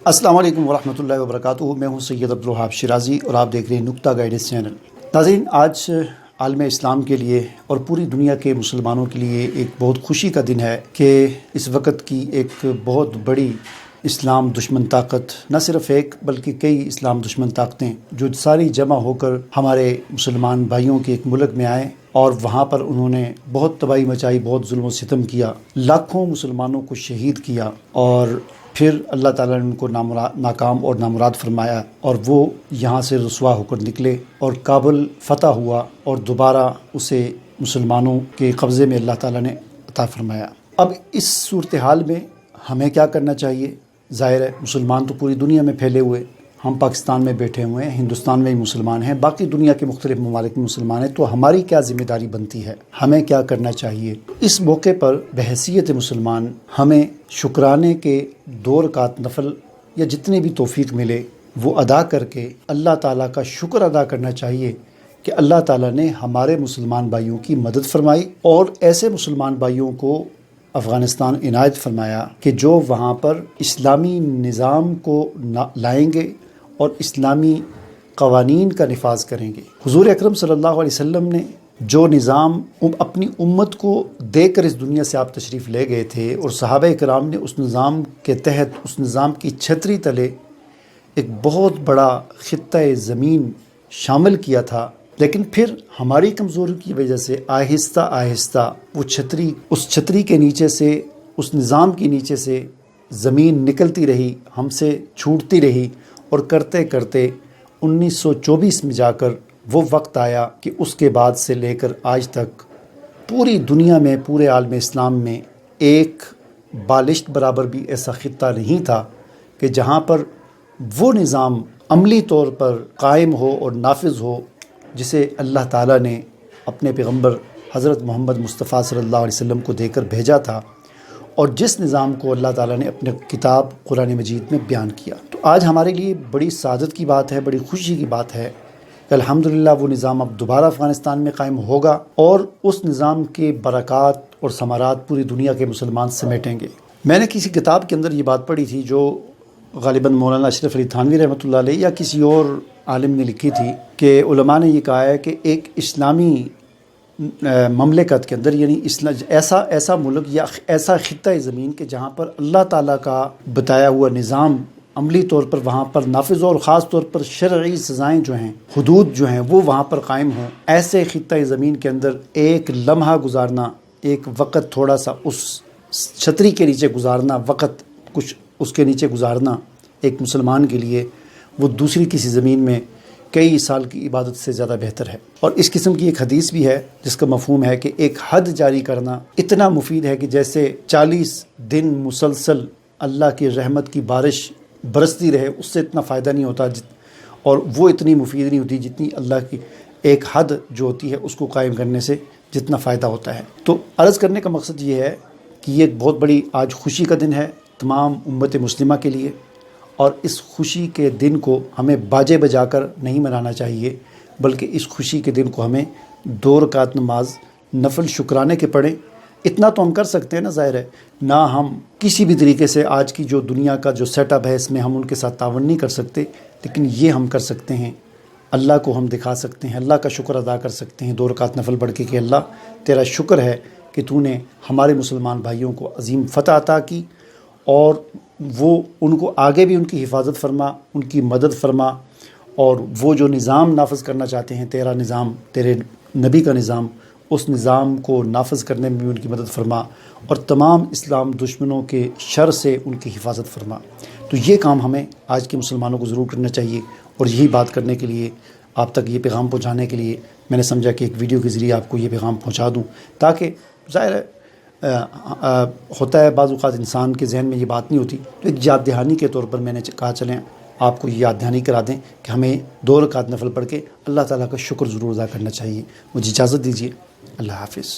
अस्सलाम वालेकुम वरहमतुल्लाहि वबरकातुहू। मैं हूं सैयद अब्दुल वहाब शिराज़ी और आप देख रहे हैं नुक्ता गाइडेंस चैनल। नाज़रीन, आज आलम इस्लाम के लिए और पूरी दुनिया के मुसलमानों के लिए एक बहुत खुशी का दिन है कि इस वक्त की एक बहुत बड़ी इस्लाम दुश्मन ताकत, न सिर्फ़ एक बल्कि कई इस्लाम दुश्मन ताकतें जो सारी जमा होकर हमारे मुसलमान भाइयों के एक मुल्क में आए और वहाँ पर उन्होंने बहुत तबाही मचाई, बहुत जुल्म व सितम किया, लाखों मुसलमानों को शहीद किया और फिर अल्लाह ताला ने उनको नाकाम और नामुराद फरमाया और वो यहाँ से रुसवा होकर निकले और काबुल फ़तह हुआ और दोबारा उसे मुसलमानों के कब्ज़े में अल्लाह ताला ने अता फरमाया। अब इस सूरत हाल में हमें क्या करना चाहिए? ज़ाहिर है मुसलमान तो पूरी दुनिया में फैले हुए, हम पाकिस्तान में बैठे हुए हैं, हिंदुस्तान में भी मुसलमान हैं, बाकी दुनिया के मुख्तलिफ़ ममालिक में मुसलमान हैं, तो हमारी क्या ज़िम्मेदारी बनती है, हमें क्या करना चाहिए? इस मौके पर बहैसियत मुसलमान हमें शुक्राने के 2 रकात नफल या जितने भी तौफीक मिले वो अदा करके अल्लाह ताला का शुक्र अदा करना चाहिए कि अल्लाह ताला ने हमारे मुसलमान भाइयों की मदद फरमाई और ऐसे मुसलमान भाइयों को अफ़गानिस्तान इनायत फरमाया कि जो वहाँ पर इस्लामी निज़ाम को लाएंगे और इस्लामी क़वानीन का निफाज करेंगे। हुज़ूर अकरम सल्लल्लाहु अलैहि वसल्लम ने जो निज़ाम अपनी उम्मत को देकर इस दुनिया से आप तशरीफ़ ले गए थे और सहाबा इकराम ने उस निज़ाम के तहत, उस निज़ाम की छतरी तले एक बहुत बड़ा खित्ता ज़मीन शामिल किया था, लेकिन फिर हमारी कमज़ोरी की वजह से आहिस्ता आहिस्ता वो छतरी, उस छतरी के नीचे से, उस निज़ाम के नीचे से ज़मीन निकलती रही, हमसे छूटती रही और करते करते 1924 में जाकर वो वक्त आया कि उसके बाद से लेकर आज तक पूरी दुनिया में, पूरे आलम इस्लाम में एक बालिश्त बराबर भी ऐसा खित्ता नहीं था कि जहाँ पर वो निज़ाम अमली तौर पर कायम हो और नाफिज हो जिसे अल्लाह ताला ने अपने पैगम्बर हज़रत मोहम्मद मुस्तफ़ा सल्लल्लाहु अलैहि वसल्लम को देकर भेजा था और जिस निज़ाम को अल्लाह ताला ने अपने किताब कुरान मजीद में बयान किया। तो आज हमारे लिए बड़ी सादत की बात है, बड़ी खुशी की बात है कि अल्हम्दुलिल्लाह वो निज़ाम अब दोबारा अफ़गानिस्तान में कायम होगा और उस निज़ाम के बरक़ात और समारात पूरी दुनिया के मुसलमान समेटेंगे। मैंने किसी किताब के अंदर ये बात पढ़ी थी जो ग़ालिबन मौलाना अशरफ अली थानवी रहमतुल्लाह अलैह या किसी और आलिम ने लिखी थी कि उलमा ने ये कहा है कि एक इस्लामी ममलिकत के अंदर, यानी ऐसा मुल्क या ऐसा खित्ता ज़मीन के जहाँ पर अल्लाह ताला का बताया हुआ निज़ाम अमली तौर पर वहाँ पर नाफिज़ और ख़ास तौर पर शरई सज़ाएँ जो हैं, हुदूद जो हैं वो वहाँ पर कायम हों, ऐसे खित्ता ज़मीन के अंदर एक लम्हा गुजारना, एक वक़्त थोड़ा सा उस छतरी के नीचे गुजारना, वक़्त कुछ उसके नीचे गुजारना एक मुसलमान के लिए वो दूसरी किसी ज़मीन में कई साल की इबादत से ज़्यादा बेहतर है। और इस किस्म की एक हदीस भी है जिसका मफ़हूम है कि एक हद जारी करना इतना मुफीद है कि जैसे 40 दिन मुसलसल अल्लाह की रहमत की बारिश बरसती रहे, उससे इतना फ़ायदा नहीं होता और वो इतनी मुफीद नहीं होती जितनी अल्लाह की एक हद जो होती है उसको कायम करने से जितना फ़ायदा होता है। तो अर्ज़ करने का मकसद ये है कि ये एक बहुत बड़ी आज खुशी का दिन है तमाम उम्मत मुस्लिमा के लिए और इस खुशी के दिन को हमें बाजे बजाकर नहीं मनाना चाहिए, बल्कि इस खुशी के दिन को हमें 2 रकात नमाज नफल शुक्राने के पढ़ें। इतना तो हम कर सकते हैं ना, ज़ाहिर है ना हम किसी भी तरीके से आज की जो दुनिया का जो सेटअप है इसमें हम उनके साथ तावन नहीं कर सकते, लेकिन ये हम कर सकते हैं, अल्लाह को हम दिखा सकते हैं, अल्लाह का शुक्र अदा कर सकते हैं 2 रकात नफल पढ़ के कि अल्लाह तेरा शुक्र है कि तूने हमारे मुसलमान भाइयों को अजीम फ़तह अता की और वो उनको आगे भी उनकी हिफाजत फरमा, उनकी मदद फरमा और वो जो निज़ाम नाफिज करना चाहते हैं, तेरा निज़ाम, तेरे नबी का निज़ाम, उस निज़ाम को नाफिज करने में भी उनकी मदद फरमा और तमाम इस्लाम दुश्मनों के शर से उनकी हिफाजत फरमा। तो ये काम हमें आज के मुसलमानों को ज़रूर करना चाहिए और यही बात करने के लिए, आप तक ये पैगाम पहुँचाने के लिए मैंने समझा कि एक वीडियो के ज़रिए आपको ये पैगाम पहुँचा दूँ, ताकि ज़ाहिर है होता है बाज़ औक़ात इंसान के जहन में ये बात नहीं होती, तो एक याद दहानी के तौर पर मैंने कहा चलें आपको ये याद दहानी करा दें कि हमें 2 रकात नफल पढ़ के अल्लाह ताला का शुक्र ज़रूर अदा करना चाहिए। मुझे इजाज़त दीजिए। अल्लाह हाफ़िज़।